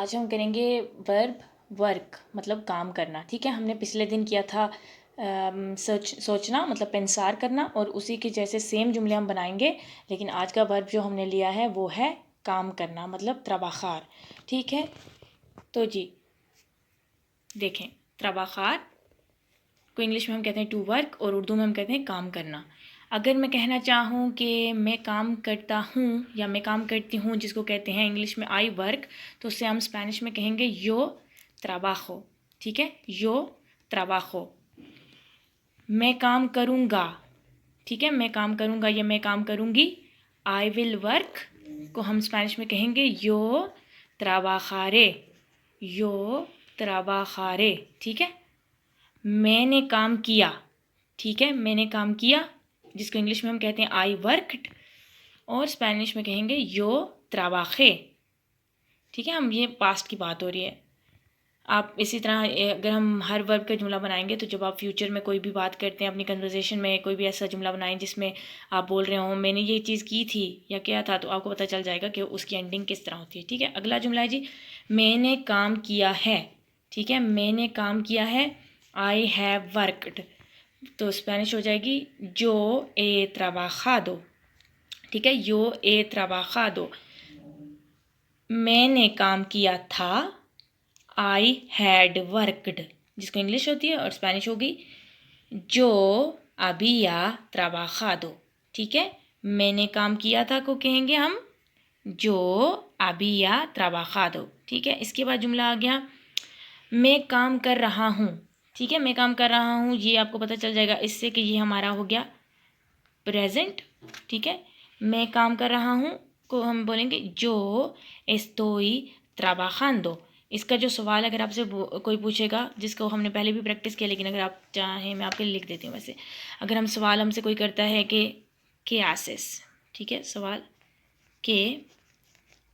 आज हम करेंगे वर्ब वर्क मतलब काम करना। ठीक है, हमने पिछले दिन किया था सोचना मतलब पेंसार करना, और उसी के जैसे सेम जुमले हम बनाएंगे। लेकिन आज का वर्ब जो हमने लिया है वो है काम करना मतलब त्रबाखार। ठीक है, तो जी देखें, त्रबाखार को इंग्लिश में हम कहते हैं टू वर्क और उर्दू में हम कहते हैं काम करना। अगर मैं कहना चाहूँ कि मैं काम करता हूँ या मैं काम करती हूँ, जिसको कहते हैं इंग्लिश में आई वर्क, तो उससे हम स्पेनिश में कहेंगे यो ट्राबाjo। ठीक है, यो ट्राबाjo। मैं काम करूँगा, ठीक है, मैं काम करूँगा या मैं काम करूँगी, आई विल वर्क को हम स्पेनिश में कहेंगे यो trabajaré, यो trabajaré। ठीक है, मैंने काम किया, ठीक है, मैंने काम किया, जिसको इंग्लिश में हम कहते हैं आई वर्कड, और स्पेनिश में कहेंगे यो ट्राबाजे। ठीक है, हम ये पास्ट की बात हो रही है। आप इसी तरह अगर हम हर वर्ब का जुमला बनाएंगे तो जब आप फ्यूचर में कोई भी बात करते हैं अपनी कन्वर्सेशन में, कोई भी ऐसा जुमला बनाएं जिसमें आप बोल रहे हो मैंने ये चीज़ की थी या क्या था, तो आपको पता चल जाएगा कि उसकी एंडिंग किस तरह होती है। ठीक है, अगला जुमला है जी, मैंने काम किया है। ठीक है, मैंने काम किया है, आई हैव वर्कड, तो स्पेनिश हो जाएगी जो ए ट्राबाजाdo। ठीक है, यो ए ट्राबाजाdo। मैंने काम किया था, आई हैड वर्कड, जिसको इंग्लिश होती है और स्पेनिश होगी जो había trabajado। ठीक है, मैंने काम किया था को कहेंगे हम जो había trabajado। ठीक है, इसके बाद जुमला आ गया मैं काम कर रहा हूँ। ठीक है, मैं काम कर रहा हूँ, ये आपको पता चल जाएगा इससे कि ये हमारा हो गया प्रेजेंट। ठीक है, मैं काम कर रहा हूँ को हम बोलेंगे जो estoy trabajando। इसका जो सवाल अगर आपसे कोई पूछेगा, जिसको हमने पहले भी प्रैक्टिस किया, लेकिन अगर आप चाहें मैं आपके लिए लिख देती हूँ। वैसे अगर हम सवाल हमसे कोई करता है कि के आसेस, ठीक है, सवाल के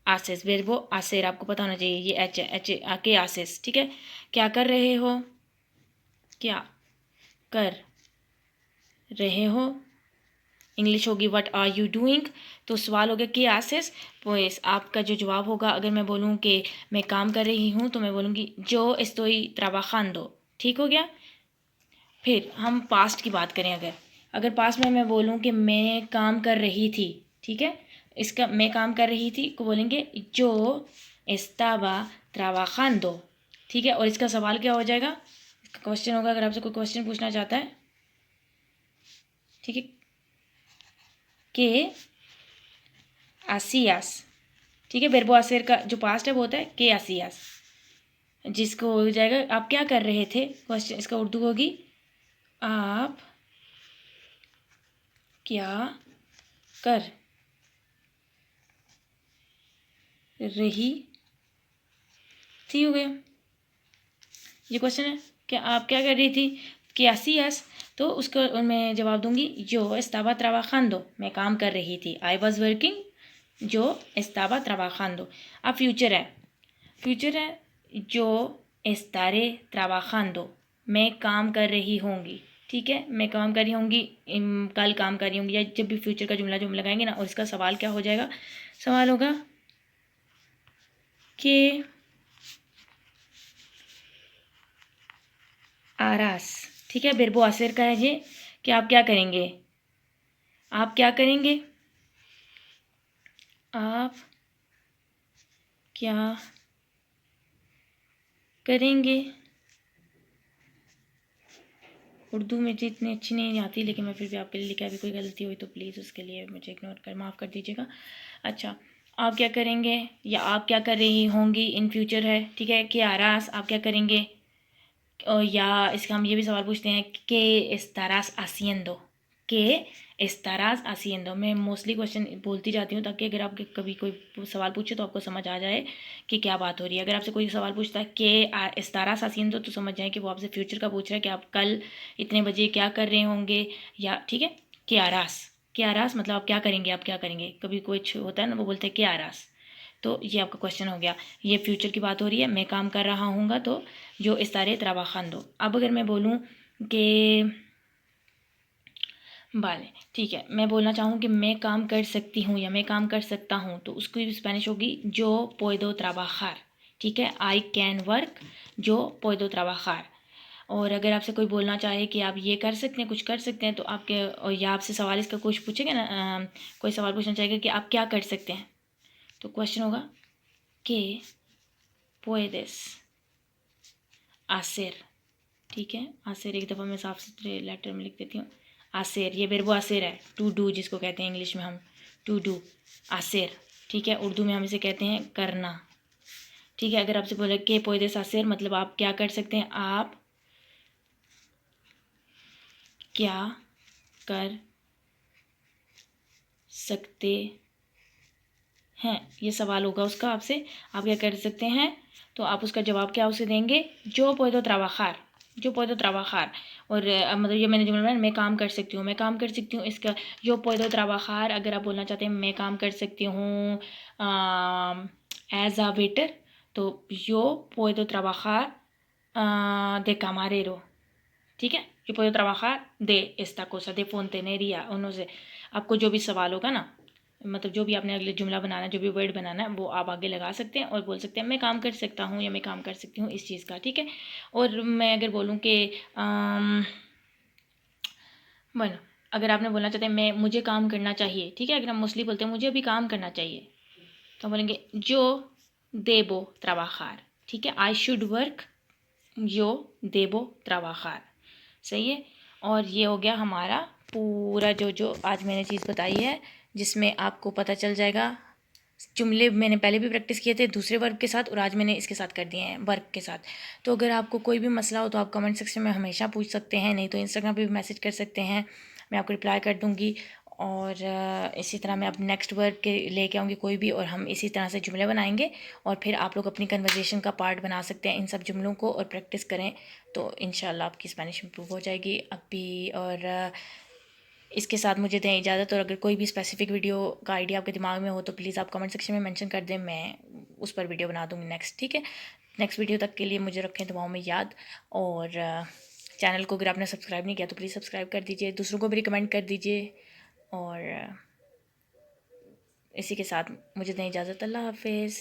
आसेस, वेर्बो आसेर आपको पता होना चाहिए, ये एच एच के आसेस। ठीक है, क्या कर रहे हो, क्या कर रहे हो, इंग्लिश होगी व्हाट आर यू डूइंग। तो सवाल हो गया कि आसेस, pues आपका जो जवाब होगा, अगर मैं बोलूँ कि मैं काम कर रही हूँ तो मैं बोलूँगी जो estoy trabajando। ठीक हो गया। फिर हम पास्ट की बात करें, अगर पास्ट में मैं बोलूँ कि मैं काम कर रही थी, ठीक है, इसका मैं काम कर रही थी को बोलेंगे जो estaba trabajando। ठीक है, और इसका सवाल क्या हो जाएगा, इसका क्वेश्चन होगा, अगर आपसे कोई क्वेश्चन पूछना चाहता है, ठीक है, के आसियास। ठीक है, वेर्बो आसेर का जो पास्ट है वो होता है के आसियास, जिसको हो जाएगा आप क्या कर रहे थे, क्वेश्चन इसका उर्दू होगी आप क्या कर रही थी। हो गया, ये क्वेश्चन है कि आप क्या कर रही थी, que hacías, तो उसको मैं जवाब दूंगी yo estaba trabajando, मैं काम कर रही थी, I was working, जो estaba trabajando। अब फ्यूचर है जो estaré trabajando, मैं काम कर रही होंगी। ठीक है, मैं काम कर रही होंगी, कल काम कर रही होंगी, या जब भी फ्यूचर का जुमला जो हम लगाएंगे ना, और इसका सवाल क्या हो जाएगा, सवाल होगा कि आरास। ठीक है, बेरबो आसिर का है ये कि आप क्या करेंगे, आप क्या करेंगे, आप क्या करेंगे। उर्दू मुझे इतनी अच्छी नहीं आती, लेकिन मैं फिर भी आपके लिए लिखा, अभी कोई गलती हुई तो प्लीज़ उसके लिए मुझे इग्नोर कर माफ़ कर दीजिएगा। अच्छा, आप क्या करेंगे या आप क्या कर रही होंगी इन फ्यूचर है। ठीक है, कि आरास आप क्या करेंगे, या इसका हम ये भी सवाल पूछते हैं que estarás haciendo, que estarás haciendo। मैं मोस्टली क्वेश्चन बोलती जाती हूँ ताकि अगर आपके कभी कोई सवाल पूछे तो आपको समझ आ जाए कि क्या बात हो रही है। अगर आपसे कोई सवाल पूछता है que estarás haciendo, तो समझ जाए कि वो आपसे फ्यूचर का पूछ रहा है कि आप कल इतने बजे क्या कर रहे होंगे, या ठीक है que harás मतलब आप क्या करेंगे, आप क्या करेंगे। कभी कुछ होता है ना, वो बोलते हैं que harás, तो ये आपका क्वेश्चन हो गया। ये फ्यूचर की बात हो रही है, मैं काम कर रहा हूँगा, तो जो estaré trabajando। अब अगर मैं बोलूँ कि वाले, ठीक है, मैं बोलना चाहूँ कि मैं काम कर सकती हूँ या मैं काम कर सकता हूँ, तो उसकी स्पेनिश होगी जो puedo trabajar। ठीक है, I can work, yo puedo trabajar। और अगर आपसे कोई बोलना चाहे कि आप ये कर सकते हैं, कुछ कर सकते हैं, तो आपके और या आपसे सवाल इसका कुछ पूछेंगे ना, कोई सवाल पूछना चाहेगा कि आप क्या कर सकते हैं, तो क्वेश्चन होगा que puedes hacer। ठीक है, hacer एक दफ़ा मैं साफ सुथरे लेटर में लिख देती हूँ। hacer, ये verbo hacer है, टू डू जिसको कहते हैं इंग्लिश में हम, टू डू, hacer। ठीक है, उर्दू में हम इसे कहते हैं करना। ठीक है, अगर आपसे बोला कि puedes hacer मतलब आप क्या कर सकते हैं, आप क्या कर सकते हैं, ये सवाल होगा उसका आपसे, आप क्या कर सकते हैं, तो आप उसका जवाब क्या उसे देंगे, जो puedo trabajar, जो puedo trabajar। और मतलब ये मैंने जुमला बनाया, मैं काम कर सकती हूँ, मैं काम कर सकती हूँ, इसका जो puedo trabajar अगर आप बोलना चाहते हैं मैं काम कर सकती हूँ एज अ वेटर, तो yo puedo trabajar de camarero। ठीक है, yo puedo trabajar de esta cosa, de fontanería, उनमें से आपको जो भी सवाल होगा ना, मतलब जो भी आपने अगले जुमला बनाना है, जो भी वर्ड बनाना है, वो आप आगे लगा सकते हैं और बोल सकते हैं मैं काम कर सकता हूँ या मैं काम कर सकती हूँ इस चीज़ का। ठीक है, और मैं अगर बोलूँ कि bueno, अगर आपने बोलना चाहते हैं मैं मुझे काम करना चाहिए, ठीक है, अगर हम मोस्टली बोलते हैं मुझे अभी काम करना चाहिए, तो हम बोलेंगे yo debo trabajar। ठीक है, I should work, yo debo trabajar। सही है, और ये हो गया हमारा पूरा जो जो आज मैंने चीज़ बताई है, जिसमें आपको पता चल जाएगा। जुमले मैंने पहले भी प्रैक्टिस किए थे दूसरे वर्ब के साथ, और आज मैंने इसके साथ कर दिए हैं वर्ब के साथ। तो अगर आपको कोई भी मसला हो तो आप कमेंट सेक्शन में हमेशा पूछ सकते हैं, नहीं तो इंस्टाग्राम पे भी मैसेज कर सकते हैं, मैं आपको रिप्लाई कर दूँगी। और इसी तरह मैं अब नेक्स्ट वर्ब के लेके आऊँगी कोई भी, और हम इसी तरह से जुमले बनाएंगे, और फिर आप लोग अपनी कन्वर्सेशन का पार्ट बना सकते हैं इन सब जुमलों को, और प्रैक्टिस करें तो इंशाल्लाह आपकी स्पेनिश इंप्रूव हो जाएगी अभी। और इसके साथ मुझे दें इजाज़त, और अगर कोई भी स्पेसिफिक वीडियो का आइडिया आपके दिमाग में हो तो प्लीज़ आप कमेंट सेक्शन में मेंशन कर दें, मैं उस पर वीडियो बना दूँगी नेक्स्ट। ठीक है, नेक्स्ट वीडियो तक के लिए मुझे रखें दुआओं में याद, और चैनल को अगर आपने सब्सक्राइब नहीं किया तो प्लीज़ सब्सक्राइब कर दीजिए, दूसरों को भी रिकमेंड कर दीजिए। और इसी के साथ मुझे दें इजाज़त, अल्लाह हाफिज़।